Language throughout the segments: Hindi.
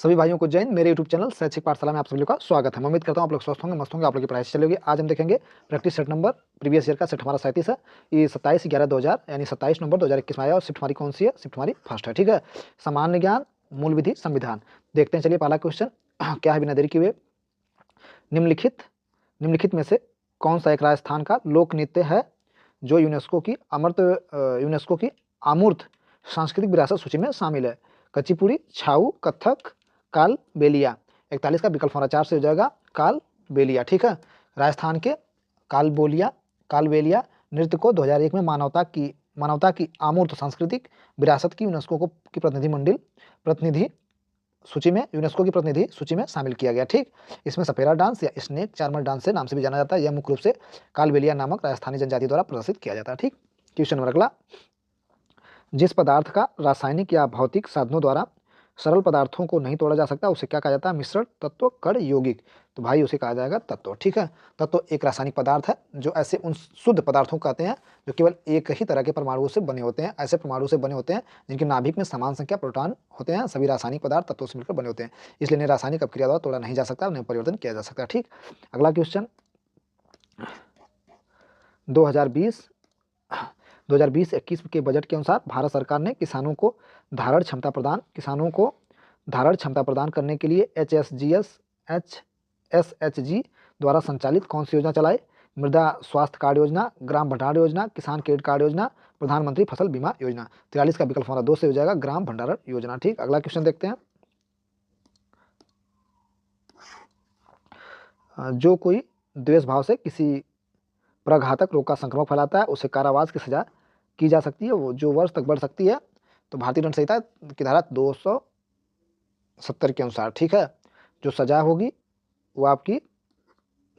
सभी भाइयों को जय हिंद। मेरे यूट्यूब चैनल शैक्षिक पाठशाला में आप सभी लोग का स्वागत है। मैं उम्मीद करता हूँ आप लोग स्वस्थ होंगे, मस्त होंगे, आप लोग की पढ़ाई चलेगी। आज हम देखेंगे practice set number previous year का सेट हमारा 37 है। ये 27/11/2000 यानी 27 नवंबर 2021 में आया और शिफ्ट हमारी कौन सी है? शिफ्ट हमारी फर्स्ट है। ठीक है, सामान्य ज्ञान, मूल विधि, संविधान। देखते हैं, चलिए पहला क्वेश्चन क्या है बिना देरी किए। निम्नलिखित में से कौन सा एक राजस्थान का लोक नृत्य है जो यूनेस्को की अमूर्त सांस्कृतिक विरासत सूची में शामिल है? कचिपुड़ी, छाऊ, कथक, काल बेलिया। 41 का विकल्प हमारा 4 से हो जाएगा काल बेलिया। ठीक है, राजस्थान के काल बेलिया नृत्य को 2001 में मानवता की अमूर्त सांस्कृतिक विरासत की यूनेस्को की प्रतिनिधि सूची में शामिल किया गया। ठीक, इसमें सपेरा डांस या स्नेक चार्मर डांस से नाम से भी जाना जाता है। यह मुख्य रूप से कालबेलिया नामक राजस्थानी जनजाति द्वारा प्रदर्शित किया जाता है। ठीक, क्वेश्चन नंबर अगला, जिस पदार्थ का रासायनिक या भौतिक साधनों द्वारा सरल पदार्थों को नहीं तोड़ा जा सकता उसे क्या कहा जाता है? मिश्रण, तत्व, कण, यौगिक। तो भाई उसे कहा जाएगा तत्व। ठीक है, तत्व एक रासायनिक पदार्थ है जो ऐसे उन शुद्ध पदार्थों को कहते हैं जो केवल एक ही तरह के परमाणुओं से बने होते हैं। ऐसे परमाणु से बने होते हैं जिनके नाभिक में समान संख्या प्रोटॉन होते हैं। सभी रासायनिक पदार्थ तत्वों से मिलकर बने होते हैं, इसलिए इन्हें रासायनिक अपक्रिया द्वारा तोड़ा नहीं जा सकता, उन्हें परिवर्तन किया जा सकता है। ठीक, अगला क्वेश्चन 2020-21 के बजट के अनुसार भारत सरकार ने किसानों को धारण क्षमता प्रदान करने के लिए एसएचजी द्वारा संचालित कौन सी योजना चलाई? मृदा स्वास्थ्य कार्ड योजना, ग्राम भंडारण योजना, किसान क्रेडिट कार्ड योजना, प्रधानमंत्री फसल बीमा योजना। 43 का विकल्प हमारा 2 से हो जाएगा ग्राम भंडारण योजना। ठीक, अगला क्वेश्चन देखते हैं। जो कोई द्वेष भाव से किसी प्रघातक रोग का संक्रमण फैलाता है उसे कारावास की सजा की जा सकती है, वो जो वर्ष तक बढ़ सकती है। तो भारतीय दंड संहिता की धारा 270 के अनुसार, ठीक है, जो सजा होगी वो आपकी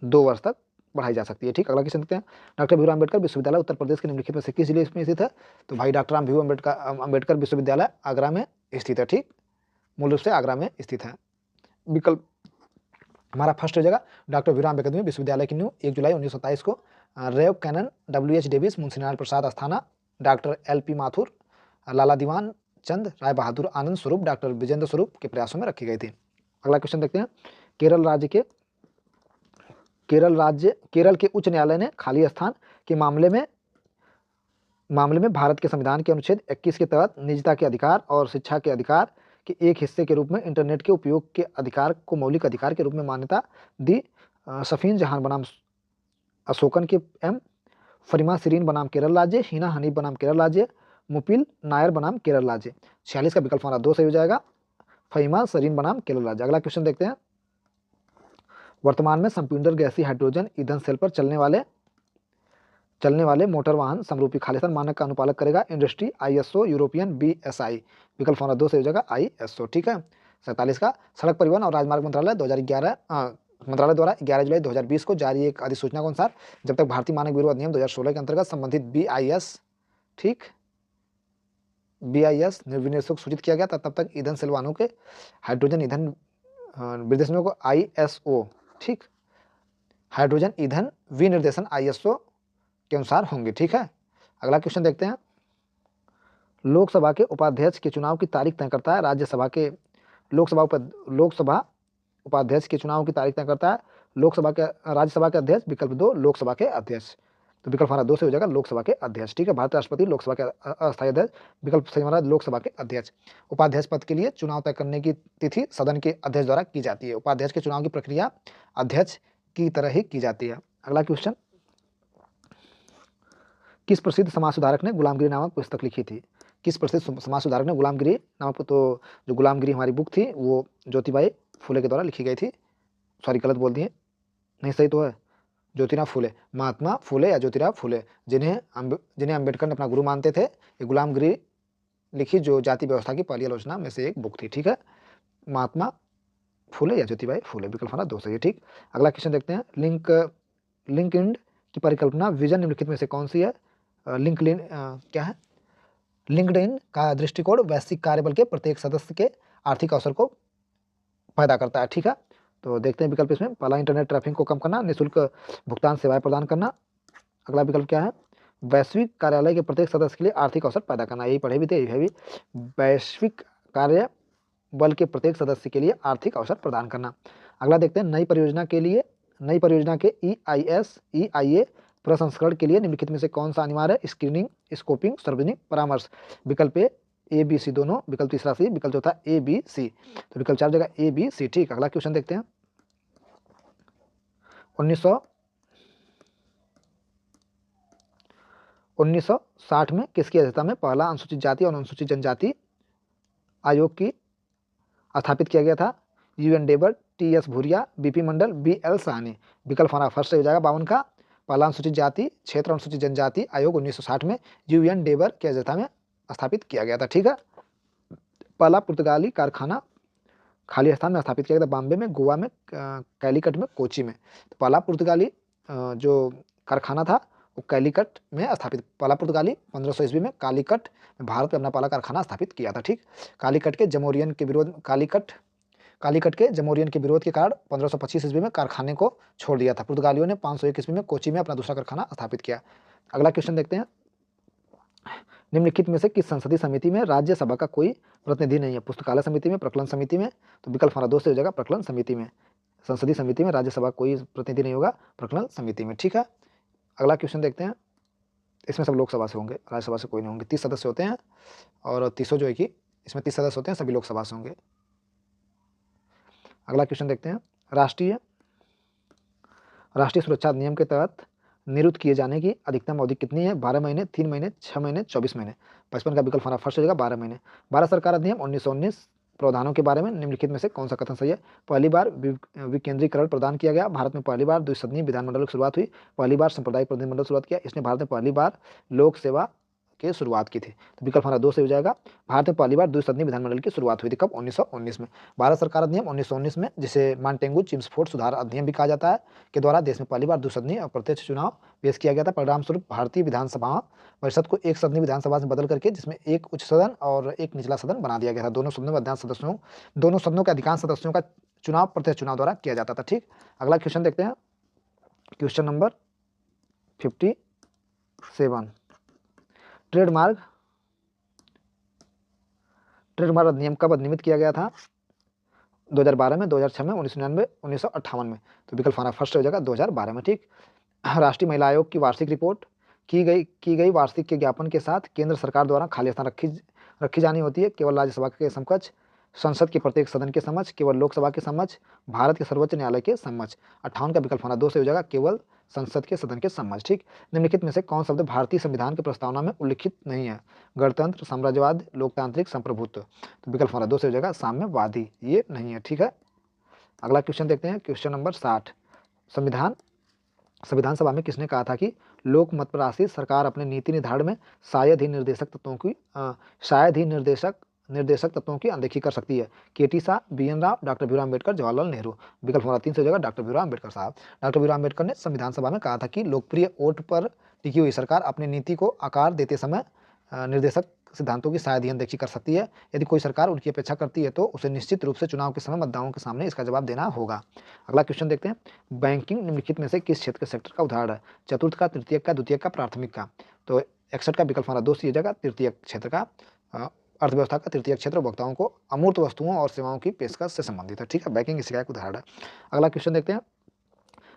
2 वर्ष तक बढ़ाई जा सकती है। ठीक, अगला क्वेश्चन देखते हैं। डॉक्टर भीमराव अम्बेडकर विश्वविद्यालय उत्तर प्रदेश के निम्नलिखित में से किस जिले में स्थित है? तो भाई डॉक्टर भीमराव अम्बेडकर विश्वविद्यालय आगरा में स्थित है। ठीक, मूल रूप से आगरा में स्थित है। विकल्प हमारा फर्स्ट हो जाएगा डॉक्टर भीमराव अम्बेडकर विश्वविद्यालय की नींव 1 जुलाई 1927 को Rev canon WH Davis, Munshi Narayan Prasad Asthana, doctor LP Mathur, Lala Diwan Chand, Rai Bahadur Anand Swarup, doctor Vijendra स्वरूप के प्रयासों में रखी गई थी। अगला क्वेश्चन देखते हैं। केरल के उच्च न्यायालय ने खाली स्थान के मामले में भारत के संविधान के अनुच्छेद 21 के तहत निजता के अधिकार और शिक्षा के अधिकार के एक हिस्से के रूप में इंटरनेट के उपयोग के अधिकार को मौलिक अधिकार के रूप में मान्यता दी। सफीन जहान बनाम अशोकन के एम, फरीमा सिरीन बनाम केरल राज्य, हिना हनीफ बनाम केरल राज्य, मुपिल नायर बनाम केरल राज्य। 46 का विकल्प हमारा 2 सही हो जाएगा फहीमा सरीन बनाम केरल राज्य। अगला क्वेश्चन देखते हैं। वर्तमान में संपीड़ित गैसीय हाइड्रोजन ईंधन सेल पर चलने वाले मोटर वाहन समरूपी खालिस्तान मानक का अनुपालन करेगा इंडस्ट्री, ISO, यूरोपियन, BSI। विकल्प हमारा 2 सही हो जाएगा ISO। ठीक है, 47 का सड़क परिवहन और राजमार्ग मंत्रालय द्वारा 11 जुलाई 2020 को जारी एक अधिसूचना के अनुसार जब तक भारतीय मानक ब्यूरो अधिनियम 2016 के अंतर्गत संबंधित BIS, ठीक, BIS विनिर्देशों को सूचित किया गया तब तक ईंधन सेल वाहनों के हाइड्रोजन ईंधन विनिर्देशों को ISO, ठीक, हाइड्रोजन ईंधन विनिर्देशन ISO के अनुसार होंगे। ठीक है, अगला क्वेश्चन देखते हैं। लोकसभा के उपाध्यक्ष के चुनाव की तारीख तय करता है राज्यसभा के लोकसभा उपाध्यक्ष के चुनाव की तारीख तय करता है राज्यसभा के अध्यक्ष। विकल्प 2 लोकसभा के अध्यक्ष। तो विकल्प हमारा 2 से हो जाएगा लोकसभा के अध्यक्ष। ठीक है, भारत राष्ट्रपति लोकसभा के अस्थायी अध्यक्ष। विकल्प सही हमारा लोकसभा के अध्यक्ष। उपाध्यक्ष पद के लिए चुनाव तय करने की तिथि सदन के अध्यक्ष द्वारा की जाती है। उपाध्यक्ष के चुनाव की प्रक्रिया अध्यक्ष की तरह ही की जाती है। अगला क्वेश्चन, किस प्रसिद्ध समाज सुधारक ने गुलामगिरी नामक पुस्तक लिखी थी? किस प्रसिद्ध समाज सुधारक ने गुलामगिरी नामक, तो जो गुलामगिरी हमारी बुक थी वो ज्योतिबाई फुले के द्वारा लिखी गई थी। सॉरी, गलत बोल दिए, नहीं सही तो है ज्योतिराव फुले, महात्मा फुले या ज्योतिराव फुले, जिन्हें अम्बेडकर ने अपना गुरु मानते थे। ये गुलामगिरी लिखी जो जाति व्यवस्था की पहली आलोचना में से एक बुक थी। ठीक है, महात्मा फुले या ज्योतिबाई फुले। विकल्प हमारा 2 सही है। ठीक, अगला क्वेश्चन देखते हैं। लिंक्डइन की परिकल्पना विजन निम्नलिखित में से कौन सी है? क्या है? लिंक्डइन का दृष्टिकोण वैश्विक कार्यबल के प्रत्येक सदस्य के आर्थिक अवसर को पैदा करता है। ठीक है, तो देखते हैं विकल्प इसमें। पहला, इंटरनेट ट्रैफिक को कम करना, निःशुल्क भुगतान सेवाएं प्रदान करना। अगला विकल्प क्या है? वैश्विक कार्यालय के प्रत्येक सदस्य के लिए आर्थिक अवसर पैदा करना। यही पढ़े भी थे, यही है भी। वैश्विक कार्य बल के प्रत्येक सदस्य के लिए आर्थिक अवसर प्रदान करना। अगला देखते हैं, नई परियोजना के EIA प्रसंस्करण के लिए निम्नलिखित में से कौन सा अनिवार्य है? स्क्रीनिंग, स्कोपिंग, सार्वजनिक परामर्श। विकल्प ए बी सी दोनों, विकल्प तीसरा सी, विकल्प चौथा ABC। तो विकल्प 4 जगह ABC। ठीक, अगला क्वेश्चन देखते हैं। 1960 में किसकी अध्यक्षता में पहला अनुसूचित जाति और अनुसूचित जनजाति आयोग की स्थापित किया गया था? UN डेबर, TS भूरिया, BP मंडल, BL साहनी। विकल्प हमारा फर्स्ट हो जाएगा 52 का। पहला अनुसूचित जाति क्षेत्र अनुसूचित जनजाति आयोग 1960 में UN डेबर की अध्यक्षता में स्थापित किया गया था। ठीक है। पहला पुर्तगाली कारखाना खाली स्थान में स्थापित किया गया था? बॉम्बे में, गोवा में, कैलीकट में, कोची में। तो पहला पुर्तगाली जो कारखाना था वो कैलीकट में स्थापित, पहला पुर्तगाली 1500 ईस्वी में कालीकट में भारत में अपना पहला कारखाना स्थापित किया था। ठीक, कालीकट के जमोरियन के विरोध के कारण 1525 ईस्वी में कारखाने को छोड़ दिया था। पुर्तगालियों ने 501 ईस्वी में कोची में अपना दूसरा कारखाना स्थापित किया। अगला क्वेश्चन देखते हैं, निम्नलिखित में से किस संसदीय समिति में राज्यसभा का कोई प्रतिनिधि नहीं है? पुस्तकालय समिति में, प्रकलन समिति में। तो विकल्प हमारा 2 से हो जाएगा प्रकलन समिति में। संसदीय समिति में राज्यसभा कोई प्रतिनिधि नहीं होगा, प्रकलन समिति में। ठीक है। अगला क्वेश्चन देखते हैं, इसमें सब लोकसभा से होंगे, राज्यसभा से कोई नहीं होंगे। 30 सदस्य होते हैं और 30 जो है कि इसमें 30 सदस्य होते हैं, सभी लोकसभा से होंगे। अगला क्वेश्चन देखते हैं, राष्ट्रीय सुरक्षा अधिनियम के तहत नियुक्त किए जाने की अधिकतम अवधि कितनी है? 12 महीने, 3 महीने, 6 महीने, 24 महीने। 55 का विकल्प हमारा फर्स्ट हो जाएगा 12 महीने। भारत सरकार अधिनियम 1919 प्रावधानों के बारे में निम्नलिखित में से कौन सा कथन सही है? पहली बार विकेंद्रीकरण प्रदान किया गया, भारत में पहली बार द्विसदनीय विधानमंडल की शुरुआत हुई, पहली बार सांप्रदायिक प्रतिनिधिमंडल शुरुआत किया, इसने भारत में पहली बार लोक सेवा की शुरुआत की थी। तो विकल्प हमारा 2 से हो जाएगा। भारत में पहली बार द्विसदनीय विधानमंडल की शुरुआत हुई थी कब? 1919 में। भारत सरकार अधिनियम 1919 में, जिसे मांटेंगू चिम्सफोर्ड सुधार अधिनियम भी कहा जाता है, के द्वारा देश में पहली बार द्विसदनीय और प्रत्यक्ष चुनाव पेश किया गया था। परिणाम स्वरूप भारतीय विधानसभा परिषद को एक सदनीय विधानसभा से बदल करके जिसमें एक उच्च सदन और एक निचला सदन बना दिया गया था। दोनों सदनों के अधिकांश सदस्यों का चुनाव प्रत्यक्ष चुनाव द्वारा किया जाता था। ठीक, अगला क्वेश्चन देखते हैं, क्वेश्चन नंबर 57। ट्रेडमार्क अधिनियम कब अधिनियमित किया गया था? 2012 में, 2006 में, 1999, 1958 में। तो विकल्प हमारा फर्स्ट हो जाएगा 2012 में। ठीक, राष्ट्रीय महिला आयोग की वार्षिक रिपोर्ट की गई वार्षिक के ज्ञापन के साथ केंद्र सरकार द्वारा खाली स्थान रखी जानी होती है। केवल राज्यसभा के समकक्ष, संसद के प्रत्येक सदन के समक्ष, केवल लोकसभा के समक्ष, भारत के सर्वोच्च न्यायालय के समक्ष। 58 का विकल्प हमारा 2 से हो जाएगा, केवल संसद के सदन के समक्ष। ठीक, निम्नलिखित में से कौन शब्द भारतीय संविधान की प्रस्तावना में उल्लिखित नहीं है? गणतंत्र, साम्राज्यवाद, लोकतांत्रिक, संप्रभुत्व। तो विकल्प हमारा 2 से हो जाएगा साम्यवादी, ये नहीं है। ठीक है। अगला क्वेश्चन देखते हैं, क्वेश्चन नंबर 60। संविधान सभा में किसने कहा था कि लोक मत पर आश्रित सरकार अपने नीति निर्धारण में शायद ही निर्देशक तत्वों की अनदेखी कर सकती है? KT Shah, BN Rao, doctor Bhimrao Ambedkar, Jawaharlal Nehru. विकल्प हमारा 3 से हो जाएगा डॉक्टर भीमराव अम्बेडकर साहब। डॉक्टर भीमराव अम्बेडकर ने संविधान सभा में कहा था कि लोकप्रिय वोट पर टिकी हुई सरकार अपनी नीति को आकार देते समय निर्देशक सिद्धांतों की शायद ही अनदेखी कर सकती है। यदि कोई सरकार उनकी अपेक्षा करती है तो उसे निश्चित रूप से चुनाव के समय मतदाताओं के सामने इसका जवाब देना होगा। अगला क्वेश्चन देखते हैं, बैंकिंग निम्नलिखित में से किस क्षेत्र के सेक्टर का उदाहरण है? चतुर्थ का, तृतीयक का, द्वितीयक का, प्राथमिक का। तो 61 का विकल्प हमारा 2 से हो जाएगा, तृतीयक क्षेत्र का। अर्थव्यवस्था का तृतीयक क्षेत्र उपभोक्ताओं को अमूर्त वस्तुओं और सेवाओं की पेशकश से संबंधित है। ठीक है, बैंकिंग इसी का एक उदाहरण है। अगला क्वेश्चन देखते हैं,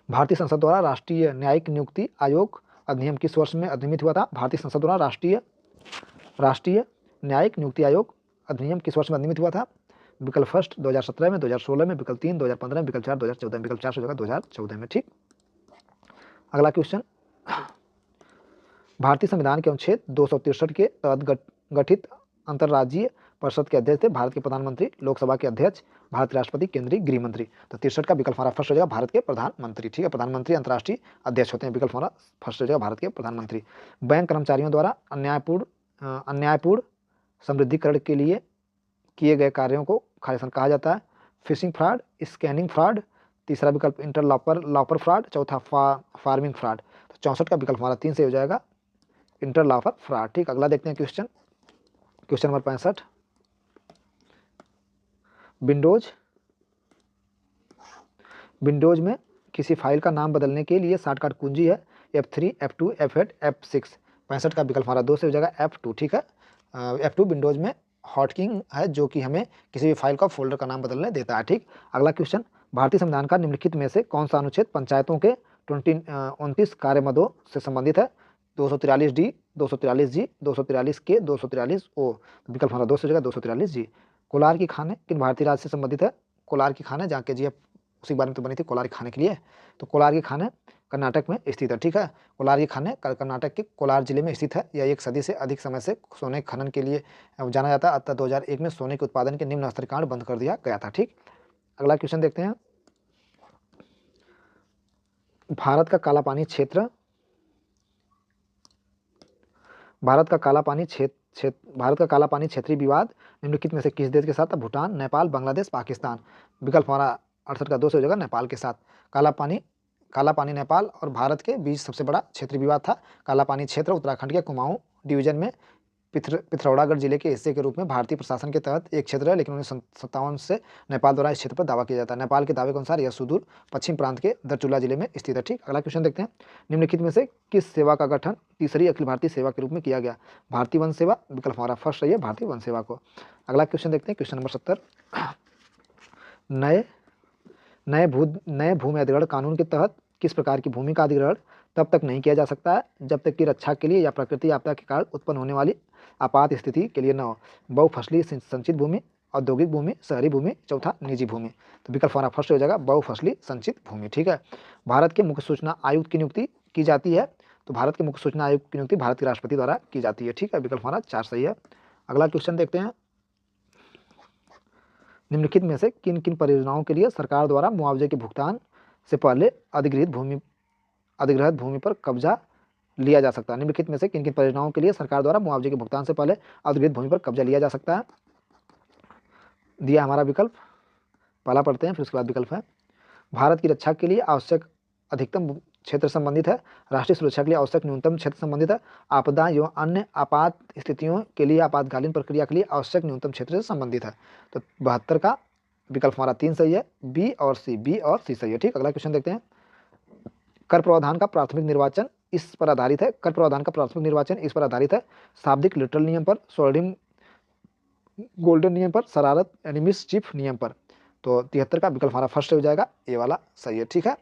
भारतीय संसद द्वारा राष्ट्रीय न्यायिक नियुक्ति आयोग अधिनियम किस वर्ष में अधिनियमित हुआ था? भारतीय संसद द्वारा राष्ट्रीय न्यायिक नियुक्ति आयोग अधिनियम किस वर्ष में अधिनियमित हुआ था? विकल्प फर्स्ट 2017 में, 2016 में, विकल्प 3 2015 में, विकल्प 4 2014 में। विकल्प 4 हो जाएगा 2014 में। ठीक, अगला क्वेश्चन, भारतीय संविधान के अनुच्छेद 263 के तहत गठित अंतर्राज्यीय परिषद के अध्यक्ष थे भारत के प्रधानमंत्री, लोकसभा के अध्यक्ष, भारत के राष्ट्रपति, केंद्रीय गृह मंत्री। तो 63 का विकल्प हमारा फर्स्ट हो जाएगा भारत के प्रधानमंत्री। ठीक है, प्रधानमंत्री अंतर्राष्ट्रीय अध्यक्ष होते हैं। विकल्प हमारा फर्स्ट हो जाएगा भारत के प्रधानमंत्री। बैंक कर्मचारियों द्वारा अन्यायपूर्ण समृद्धिकरण के लिए किए गए कार्यों को खालिस्तान कहा जाता है। Fishing fraud, scanning fraud. तीसरा विकल्प इंटरलॉपर फ्रॉड। चौथा फार्मिंग फ्रॉड। तो 64 का विकल्प हमारा 3 से हो जाएगा इंटरलॉपर फ्रॉड। ठीक, अगला देखते हैं क्वेश्चन नंबर 65। विंडोज में किसी फाइल का नाम बदलने के लिए शॉर्टकट कुंजी है F3, F2, F8, F6। 65 का विकल्प हमारा 2 से हो जाएगा F2। ठीक है, F2 विंडोज में हॉटकिंग है जो कि हमें किसी भी फाइल का फोल्डर का नाम बदलने देता है। ठीक, अगला क्वेश्चन, भारतीय संविधान का निम्नलिखित में से कौन सा अनुच्छेद पंचायतों के 29 कार्य मदों से संबंधित है? 243 डी, 243 जी, 243 के, 243 ओ। विकल्प हमारा 2 से हो जाएगा 243 जी। कोलार की खानें किन भारतीय राज्य से संबंधित है? कोलार की खानें, जहाँ के जी उसी बारे में तो बनी थी कोलार की खाने के लिए, तो कोलार की खानें कर्नाटक में स्थित है। ठीक है, कोलार की खानें कर्नाटक के कोलार जिले में स्थित है। यह एक सदी से अधिक समय से सोने खनन के लिए जाना जाता है। अतः 2001 में सोने के उत्पादन के निम्न स्तर कारण बंद कर दिया गया था। ठीक, अगला क्वेश्चन देखते हैं, भारत का काला पानी क्षेत्र, भारत का काला पानी क्षेत्रीय विवाद निम्नलिखित में से किस देश के साथ? भूटान, नेपाल, बांग्लादेश, पाकिस्तान। विकल्प हमारा 68 का 2 से हो जाएगा नेपाल के साथ। काला पानी नेपाल और भारत के बीच सबसे बड़ा क्षेत्रीय विवाद था। काला पानी क्षेत्र उत्तराखंड के कुमाऊं डिवीजन में पिथौरागढ़ जिले के हिस्से के रूप में भारतीय प्रशासन के तहत एक क्षेत्र है, लेकिन 1957 से नेपाल द्वारा इस क्षेत्र पर दावा किया जाता है। नेपाल के दावे के अनुसार यह सुदूर पश्चिम प्रांत के दरचुला जिले में स्थित है। ठीक, अगला क्वेश्चन देखते हैं, निम्नलिखित में से किस सेवा का गठन तीसरी अखिल भारतीय सेवा के रूप में किया गया? भारतीय वन सेवा। विकल्प हमारा फर्स्ट रही है भारतीय वन सेवा को। अगला क्वेश्चन देखते हैं, क्वेश्चन नंबर 70, नए भूमि अधिग्रहण कानून के तहत किस प्रकार की भूमि का अधिग्रहण तब तक नहीं किया जा सकता है जब तक कि रक्षा के लिए या प्रकृति आपदा के कारण उत्पन्न होने वाली आपात स्थिति के लिए न हो? बहुफसली संचित भूमि, औद्योगिक भूमि, शहरी भूमि, चौथा निजी भूमि। तो विकल्प हमारा फर्स्ट हो जाएगा बहुफसली संचित भूमि। ठीक है, भारत के मुख्य सूचना आयुक्त की नियुक्ति की जाती है, तो भारत के मुख्य सूचना आयुक्त की नियुक्ति भारत के राष्ट्रपति द्वारा की जाती है। ठीक है, विकल्प हमारा 4 सही है। अगला क्वेश्चन देखते हैं, निम्नलिखित में से किन किन परियोजनाओं के लिए सरकार द्वारा मुआवजे के भुगतान से पहले अधिग्रहित भूमि पर कब्जा लिया जा सकता है? निम्नलिखित में से किन किन परियोजनाओं के लिए सरकार द्वारा मुआवजे के भुगतान से पहले अधिग्रहित भूमि पर कब्जा लिया जा सकता है? दिया हमारा विकल्प, पहला पढ़ते हैं फिर उसके बाद विकल्प है, भारत की रक्षा के लिए आवश्यक अधिकतम क्षेत्र संबंधित है, राष्ट्रीय सुरक्षा के लिए आवश्यक न्यूनतम क्षेत्र संबंधित है, आपदा एवं अन्य आपात स्थितियों के लिए आपातकालीन प्रक्रिया के लिए आवश्यक न्यूनतम क्षेत्र से संबंधित है। तो 72 का विकल्प हमारा 3 सही है, बी और सी सही है। ठीक, अगला क्वेश्चन देखते हैं, कर प्रावधान का प्राथमिक निर्वाचन इस पर आधारित है, कर प्रावधान का प्राथमिक निर्वाचन इस पर आधारित है, शाब्दिक लिटरल नियम पर, स्वर्णिम गोल्डन नियम पर, शरारत यानी मिसचिफ नियम पर। तो 73 का विकल्प हमारा फर्स्ट हो जाएगा, ए वाला सही है। ठीक है,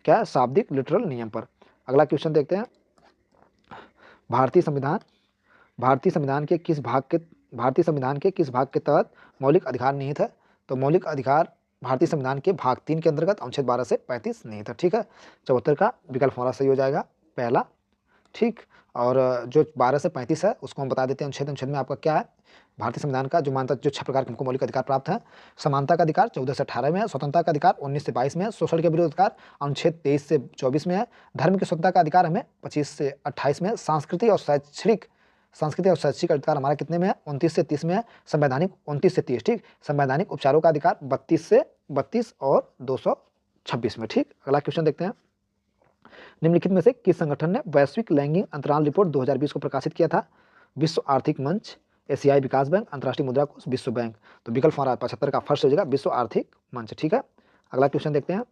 क्या शाब्दिक लिटरल नियम पर। अगला क्वेश्चन देखते हैं, भारतीय संविधान के किस भाग के तहत मौलिक अधिकार निहित है? तो मौलिक अधिकार भारतीय संविधान के भाग 3 के अंतर्गत अनुच्छेद 12 से 35 निहित है। ठीक है, 74 का विकल्प हमारा सही हो जाएगा, पहला। ठीक, और जो 12 से 35 है उसको हम बता देते हैं। अनुच्छेद में आपका क्या है, भारतीय संविधान का जो मानता जो 6 प्रकार के हमको मौलिक अधिकार प्राप्त है, समानता का अधिकार 14 से 18 में है, स्वतंत्रता का अधिकार 19 से 22 में है, शोषण के विरुद्ध अधिकार अनुच्छेद 23 से 24 में है, धर्म की स्वतंत्रता का अधिकार हमें 25 से 28 में है, सांस्कृतिक और शैक्षिक अधिकार हमारा कितने में है, 29 से 30 में है, संवैधानिक 29 से 30। ठीक, संवैधानिक उपचारों का अधिकार 32 और 226 में। ठीक, अगला क्वेश्चन देखते हैं, निम्नलिखित में से किस संगठन ने वैश्विक लैंगिक अंतराल रिपोर्ट 2020 को प्रकाशित किया था? विश्व आर्थिक मंच, एशियाई विकास बैंक, अंतर्राष्ट्रीय मुद्रा कोष, विश्व बैंक। तो विकल्प हमारा 75 का फर्स्ट हो जाएगा, विश्व आर्थिक मंच। ठीक है, अगला क्वेश्चन देखते हैं,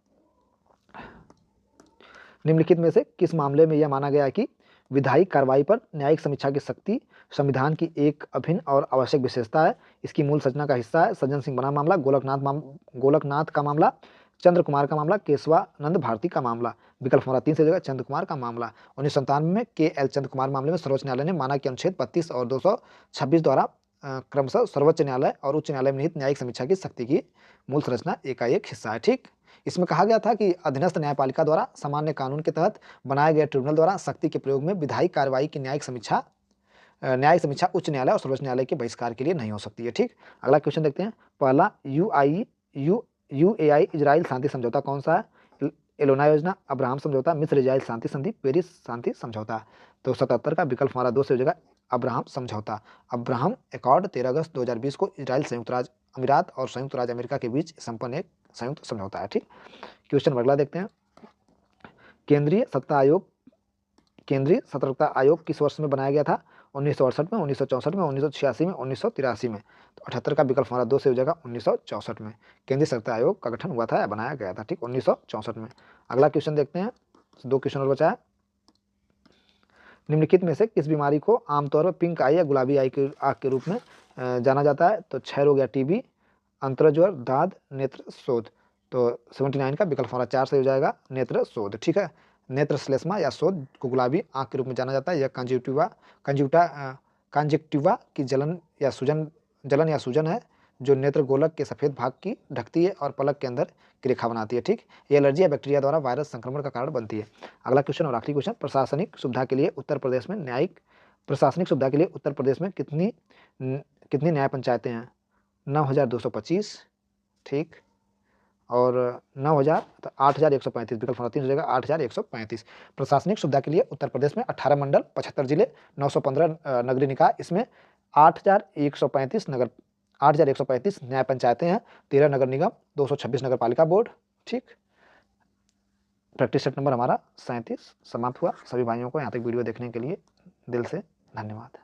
निम्नलिखित में से किस मामले में यह माना गया है कि विधायी कार्रवाई पर न्यायिक समीक्षा की शक्ति संविधान की एक अभिन्न और आवश्यक विशेषता है, इसकी मूल संरचना का हिस्सा है? सज्जन सिंह बनाम मामला, गोलकनाथ का मामला, चंद्र कुमार का मामला, केशवानंद भारती का मामला। विकल्प हमारा 3 से जगह चंद्र कुमार का मामला। 1997 में के.एल. चंद्र कुमार मामले में सर्वोच्च न्यायालय ने माना कि अनुच्छेद 32 और 226 द्वारा क्रमशः सर्वोच्च न्यायालय और उच्च न्यायालय में निहित न्यायिक समीक्षा की शक्ति की मूल संरचना एकाएक हिस्सा है। ठीक, इसमें कहा गया था कि अधीनस्थ न्यायपालिका द्वारा सामान्य कानून के तहत बनाए गए ट्रिब्यूनल द्वारा शक्ति के प्रयोग में विधायी कार्रवाई की न्यायिक समीक्षा उच्च न्यायालय और सर्वोच्च न्यायालय के बहिष्कार के लिए नहीं हो सकती है। ठीक, अगला क्वेश्चन देखते हैं, पहला UAI इजराइल शांति समझौता कौन सा है? एलोना योजना, अब्राहम समझौता, मिस्र इजराइल शांति संधि, पेरिस शांति समझौता। तो 77 का विकल्प हमारा 2 से हो जाएगा, अब्राहम समझौता। अब्राहम अकॉर्ड 13 अगस्त 2020 को इजराइल, संयुक्त राज्य अमीरात और संयुक्त राज्य अमेरिका के बीच संपन्न एक संयुक्त समझौता है। ठीक, क्वेश्चन अगला देखते हैं, केंद्रीय सतर्कता आयोग किस वर्ष में बनाया गया था? 1968 में, 1964 में, 1986 में, 1983 में। तो 78 का विकल्प हमारा 2 से हो जाएगा, 1964 में केंद्रीय सतर्कता आयोग का गठन हुआ था या बनाया गया था। ठीक, 1964 में। अगला क्वेश्चन देखते हैं, 2 क्वेश्चन और बचा है, निम्नलिखित में से किस बीमारी को आमतौर पर पिंक आई या गुलाबी आग के रूप में जाना जाता है? तो क्षय रोग या टीबी, अंतर्ज्वर, दाद, नेत्र शोथ। तो 79 का विकल्प हमारा 4 सही हो जाएगा, नेत्र शोथ। ठीक है, नेत्र श्लेष्मा या शोथ को गुलाबी आंख के रूप में जाना जाता है। यह कांजक्टिवा की जलन या सूजन है जो नेत्र गोलक के सफेद भाग की ढकती है और पलक के अंदर की रेखा बनाती है। ठीक, ये एलर्जी या बैक्टीरिया द्वारा वायरस संक्रमण का कारण बनती है। अगला क्वेश्चन और आखिरी क्वेश्चन, प्रशासनिक सुविधा के लिए उत्तर प्रदेश में कितनी न्याय पंचायतें हैं? 9,225। ठीक, और 9,000 तो 8,135, विकल्प हमारा 3 हो जाएगा, 8,135। प्रशासनिक सुविधा के लिए उत्तर प्रदेश में 18 मंडल, 75 जिले, 915 नगरीय निकाय, इसमें 8,135 न्याय पंचायतें हैं, 13 नगर निगम, 226 नगर पालिका बोर्ड। ठीक, प्रैक्टिस सेट नंबर हमारा 37 समाप्त हुआ। सभी भाइयों को यहाँ तक वीडियो देखने के लिए दिल से धन्यवाद।